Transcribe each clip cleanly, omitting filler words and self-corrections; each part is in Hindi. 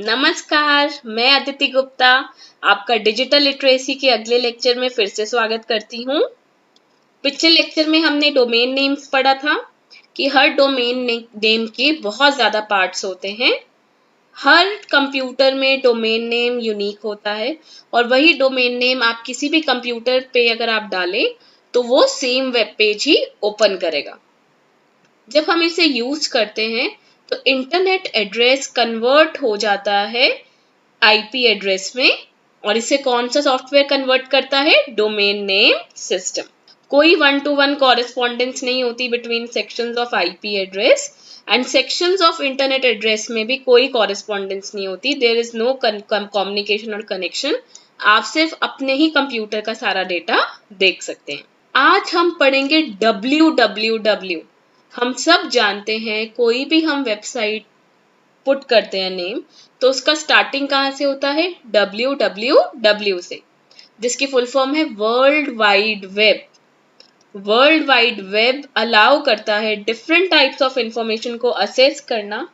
नमस्कार, मैं अदिति गुप्ता आपका डिजिटल लिटरेसी के अगले लेक्चर में फिर से स्वागत करती हूँ। पिछले लेक्चर में हमने डोमेन नेम्स पढ़ा था कि हर डोमेन नेम के बहुत ज़्यादा पार्ट्स होते हैं। हर कंप्यूटर में डोमेन नेम यूनिक होता है और वही डोमेन नेम आप किसी भी कंप्यूटर पे अगर आप डालें तो वो सेम वेब पेज ही ओपन करेगा। जब हम इसे यूज करते हैं तो इंटरनेट एड्रेस कन्वर्ट हो जाता है आईपी एड्रेस में और इसे कौन सा सॉफ्टवेयर कन्वर्ट करता है? Domain name system. कोई 1-to-1 कॉरेस्पॉन्डेंस नहीं होती between sections of IP address and sections of internet address में भी कोई कॉरेस्पॉन्डेंस नहीं होती। देयर इज नो कम्युनिकेशन और कनेक्शन। आप सिर्फ अपने ही कंप्यूटर का सारा डेटा देख सकते हैं। आज हम पढ़ेंगे www। हम सब जानते हैं कोई भी हम वेबसाइट पुट करते हैं नेम तो उसका स्टार्टिंग कहाँ से होता है? www से, जिसकी फुल फॉर्म है world wide web. World wide web allow करता है डिफरेंट टाइप्स ऑफ इंफॉर्मेशन को असेस करना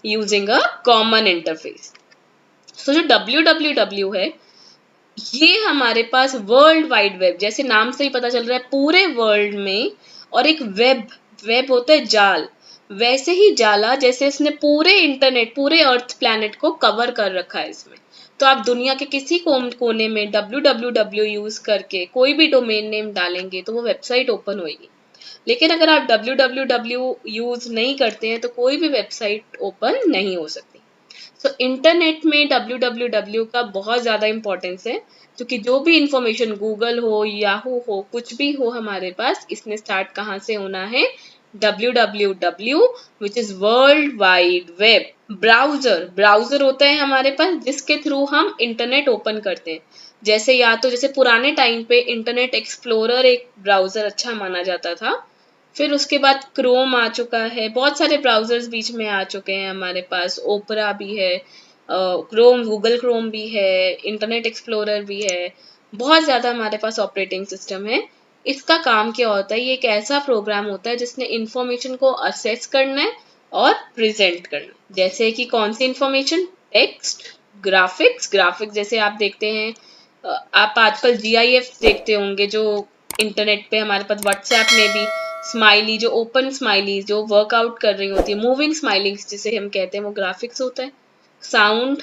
यूजिंग अ कॉमन इंटरफेस। तो जो www है ये हमारे पास वर्ल्ड वाइड वेब, जैसे नाम से ही पता चल रहा है पूरे वर्ल्ड में, और एक वेब होता है जाल, वैसे ही जाला जैसे इसने पूरे इंटरनेट पूरे अर्थ प्लैनेट को कवर कर रखा है इसमें। तो आप दुनिया के किसी कोने में www यूज करके कोई भी डोमेन नेम डालेंगे तो वो वेबसाइट ओपन होगी। लेकिन अगर आप www यूज नहीं करते हैं तो कोई भी वेबसाइट ओपन नहीं हो सकती। तो इंटरनेट में www का बहुत ज़्यादा इंपॉर्टेंस है, क्योंकि जो भी इंफॉर्मेशन गूगल हो, याहू हो, कुछ भी हो हमारे पास, इसने स्टार्ट कहाँ से होना है? www which is world wide web. Browser होता है हमारे पास जिसके थ्रू हम इंटरनेट ओपन करते हैं। जैसे पुराने टाइम पे इंटरनेट एक्सप्लोरर एक ब्राउजर अच्छा माना जाता था, फिर उसके बाद क्रोम आ चुका है, बहुत सारे ब्राउजर्स बीच में आ चुके हैं हमारे पास, ओपरा भी है, गूगल क्रोम भी है, इंटरनेट एक्सप्लोरर भी है, बहुत ज़्यादा हमारे पास ऑपरेटिंग सिस्टम है। इसका काम क्या होता है? ये एक ऐसा प्रोग्राम होता है जिसने इंफॉर्मेशन को असेस करना है और प्रेजेंट करना है। जैसे कि कौन सी इंफॉर्मेशन? टेक्स्ट, ग्राफिक्स जैसे आप देखते हैं, आप आजकल GIF देखते होंगे जो इंटरनेट पे हमारे पास व्हाट्सएप में भी स्माइली, जो ओपन स्माइली जो वर्कआउट कर रही होती है, मूविंग स्माइलिंग्स जिसे हम कहते हैं, वो ग्राफिक्स होता है। Sound,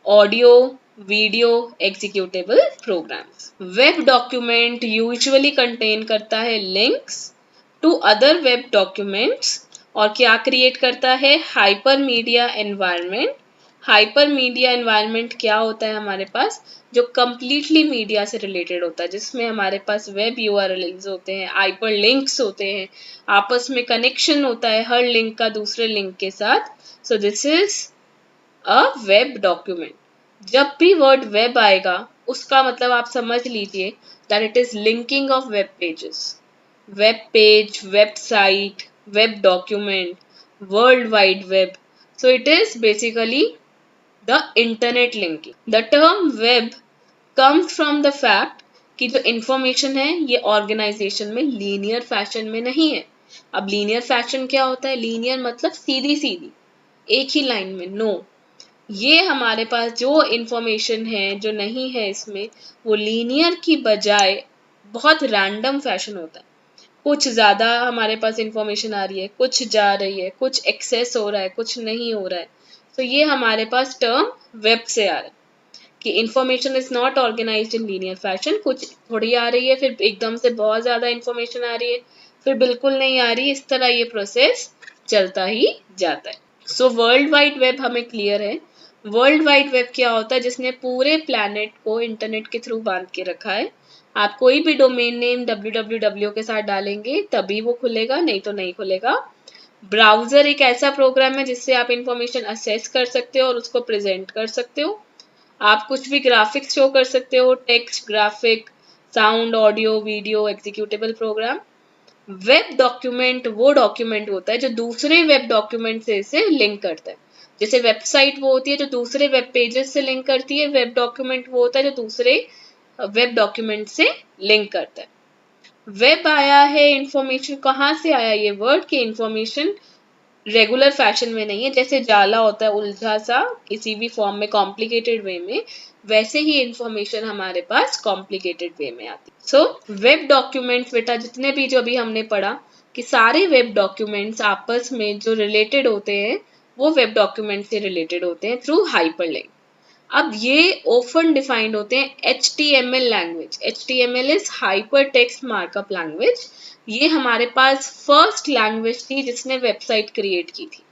audio, video, executable programs. Web document usually contain करता है links to other web documents और क्या क्रिएट करता है? Hypermedia environment. Hypermedia environment क्या होता है हमारे पास? जो कंप्लीटली मीडिया से रिलेटेड होता है, जिसमें हमारे पास वेब URLs होते हैं, हाइपर लिंक्स होते हैं, आपस में कनेक्शन होता है हर लिंक का दूसरे लिंक के साथ। So this is a web document. जब भी वर्ड वेब आएगा उसका मतलब आप समझ लीजिए that it is linking of web pages. Web page, website, web document, world wide web. So it is basically the internet linking. The term web comes from the fact कि जो information है ये organization में linear fashion में नहीं है। अब linear fashion क्या होता है? linear मतलब सीधी सीधी एक ही लाइन में, नो। ये हमारे पास जो इंफॉर्मेशन है जो नहीं है इसमें, वो लीनियर की बजाय बहुत रैंडम फैशन होता है। कुछ ज़्यादा हमारे पास इंफॉर्मेशन आ रही है, कुछ जा रही है, कुछ एक्सेस हो रहा है, कुछ नहीं हो रहा है। तो ये हमारे पास टर्म वेब से आ रहा है कि information is not organised in linear fashion. कुछ थोड़ी आ रही है, फिर एकदम से बहुत ज़्यादा इंफॉर्मेशन आ रही है, फिर बिल्कुल नहीं आ रही। इस तरह ये प्रोसेस चलता ही जाता है। सो वर्ल्ड वाइड वेब हमें क्लियर है। वर्ल्ड वाइड वेब क्या होता है? जिसने पूरे प्लैनेट को इंटरनेट के थ्रू बांध के रखा है। आप कोई भी डोमेन नेम www के साथ डालेंगे तभी वो खुलेगा, नहीं तो नहीं खुलेगा। ब्राउजर एक ऐसा प्रोग्राम है जिससे आप इंफॉर्मेशन असेस कर सकते हो और उसको प्रेजेंट कर सकते हो। आप कुछ भी ग्राफिक्स शो कर सकते हो, text, graphic, sound, audio, video, executable program. Web document वो डॉक्यूमेंट होता है जो दूसरे वेब डॉक्यूमेंट से इसे लिंक करता है। जैसे वेबसाइट वो होती है जो दूसरे वेब पेजेस से लिंक करती है, वेब डॉक्यूमेंट वो होता है जो दूसरे वेब डॉक्यूमेंट से लिंक करता है। वेब आया है, इंफॉर्मेशन कहाँ से आया? ये वर्ड की इंफॉर्मेशन रेगुलर फैशन में नहीं है। जैसे जाला होता है उलझा सा किसी भी फॉर्म में कॉम्प्लिकेटेड वे में, वैसे ही इंफॉर्मेशन हमारे पास कॉम्प्लिकेटेड वे में आती है। सो वेब डॉक्यूमेंट्स बेटा जितने भी जो अभी हमने पढ़ा कि सारे वेब डॉक्यूमेंट्स आपस में जो रिलेटेड होते हैं वो वेब डॉक्यूमेंट से रिलेटेड होते हैं थ्रू हाइपरलिंक। अब ये ओपन डिफाइंड होते हैं HTML language. HTML is hyper text markup language. ये हमारे पास फर्स्ट लैंग्वेज थी जिसने वेबसाइट क्रिएट की थी।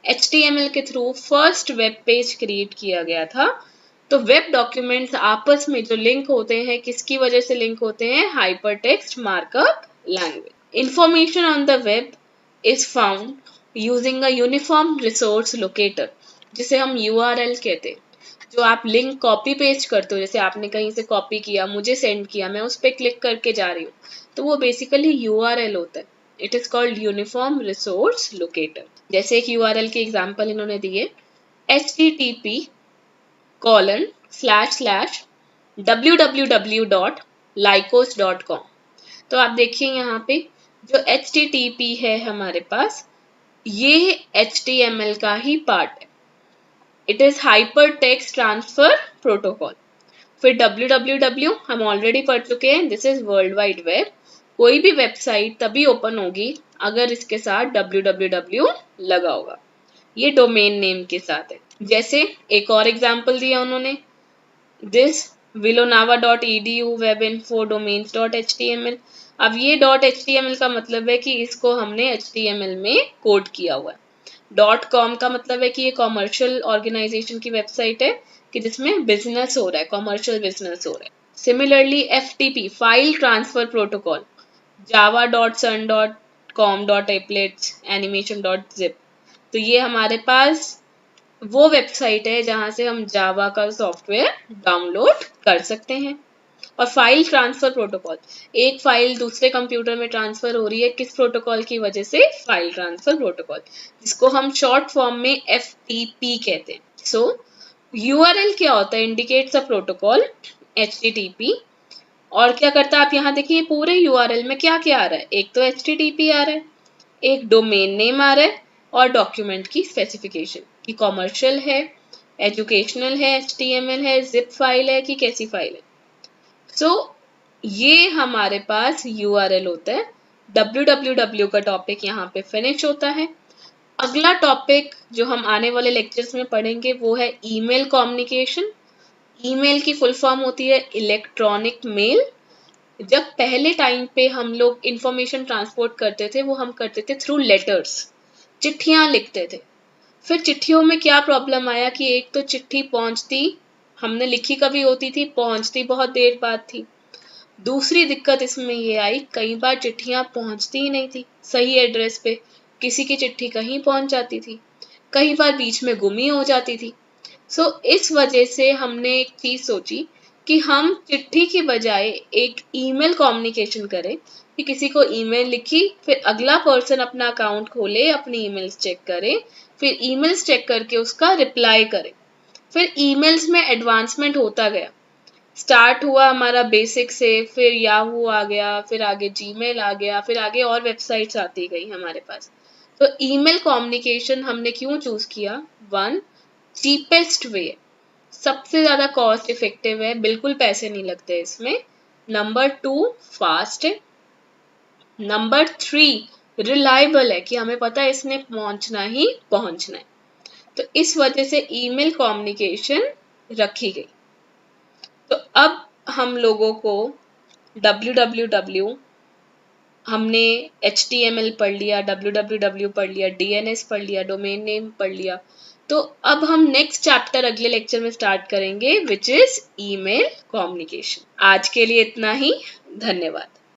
HTML के through first web page create किया गया था। तो वेब डॉक्यूमेंट्स आपस में जो लिंक होते हैं किसकी वजह से लिंक होते हैं? Hyper text markup language. Information on the web is found using a uniform resource locator, जिसे हम URL कहते हैं। जो आप लिंक कॉपी पेस्ट करते हो, जैसे आपने कहीं से कॉपी किया, मुझे सेंड किया, मैं उस पर क्लिक करके जा रही हूँ, तो वो बेसिकली URL होता है। It is called uniform resource locator. जैसे एक URL की एग्जांपल इन्होंने दी है http://www.lycos.com। तो आप देखिए यहाँ पे जो HTTP है हमारे पास, ये HTML का ही पार्ट है। It is hyper text transfer protocol. फिर www हम ऑलरेडी पढ़ चुके हैं, this is world wide web. कोई भी वेबसाइट तभी ओपन होगी अगर इसके साथ www लगा होगा। ये डोमेन नेम के साथ है। जैसे एक और एग्जांपल दिया उन्होंने, दिस villanova.edu webinfo domains.html। अब ये .html का मतलब है कि इसको हमने HTML में कोड किया हुआ है। .com का मतलब है कि ये कॉमर्शियल ऑर्गेनाइजेशन की वेबसाइट है कि जिसमें बिजनेस हो रहा है, कॉमर्शियल बिजनेस हो रहा है। Similarly FTP file transfer protocol, java.sun.com.applets animation.zip। तो ये हमारे पास वो वेबसाइट है जहां से हम जावा का सॉफ्टवेयर डाउनलोड कर सकते हैं। और फाइल ट्रांसफर प्रोटोकॉल, एक फाइल दूसरे कंप्यूटर में ट्रांसफर हो रही है किस प्रोटोकॉल की वजह से? फाइल ट्रांसफर प्रोटोकॉल, जिसको हम शॉर्ट फॉर्म में FTP कहते हैं। सो URL क्या होता है? Indicates a protocol HTTP। और क्या करता है? आप यहाँ देखिए पूरे URL में क्या क्या आ रहा है। एक तो HTTP आ रहा है, एक डोमेन नेम आ रहा है, और डॉक्यूमेंट की स्पेसिफिकेशन कि कॉमर्शियल है, एजुकेशनल है, HTML है, जिप फाइल है कि कैसी फाइल है। सो ये हमारे पास URL होता है। www का टॉपिक यहाँ पे फिनिश होता है। अगला टॉपिक जो हम आने वाले लेक्चर्स में पढ़ेंगे वो है ईमेल कम्युनिकेशन। ईमेल की फुल फॉर्म होती है इलेक्ट्रॉनिक मेल। जब पहले टाइम पे हम लोग इंफॉर्मेशन ट्रांसपोर्ट करते थे वो हम करते थे थ्रू लेटर्स, चिट्ठियां लिखते थे। फिर चिट्ठियों में क्या प्रॉब्लम आया कि एक तो चिट्ठी पहुंचती, हमने लिखी कभी होती थी, पहुंचती बहुत देर बाद थी। दूसरी दिक्कत इसमें ये आई, कई बार चिट्ठियां पहुंचती ही नहीं थी सही एड्रेस पे, किसी की चिट्ठी कहीं पहुंच जाती थी, कई बार बीच में गुम ही हो जाती थी। सो इस वजह से हमने एक चीज सोची कि हम चिट्ठी की बजाय एक ईमेल कम्युनिकेशन करें कि किसी को ईमेल लिखी, फिर अगला पर्सन अपना अकाउंट खोले, अपनी ईमेल्स चेक करे, फिर ईमेल्स चेक करके उसका रिप्लाई करे। फिर ईमेल्स में एडवांसमेंट होता गया। स्टार्ट हुआ हमारा बेसिक से, फिर याहू आ गया, फिर आगे जीमेल आ गया, फिर आगे और वेबसाइट्स आती गई हमारे पास। तो ईमेल कम्युनिकेशन हमने क्यों चूज किया? वन, चीपेस्ट वे, सबसे ज्यादा कॉस्ट इफेक्टिव है, बिल्कुल पैसे नहीं लगते इसमें। नंबर 2, फास्ट है। नंबर 3, रिलायबल है कि हमें पता है इसने पहुंचना ही पहुंचना है। तो इस वजह से ईमेल कम्युनिकेशन रखी गई। तो अब हम लोगों को www, हमने HTML पढ़ लिया, www पढ़ लिया, DNS पढ़ लिया, डोमेन नेम पढ़ लिया। तो अब हम नेक्स्ट चैप्टर अगले लेक्चर में स्टार्ट करेंगे विच इज ईमेल कम्युनिकेशन। आज के लिए इतना ही, धन्यवाद।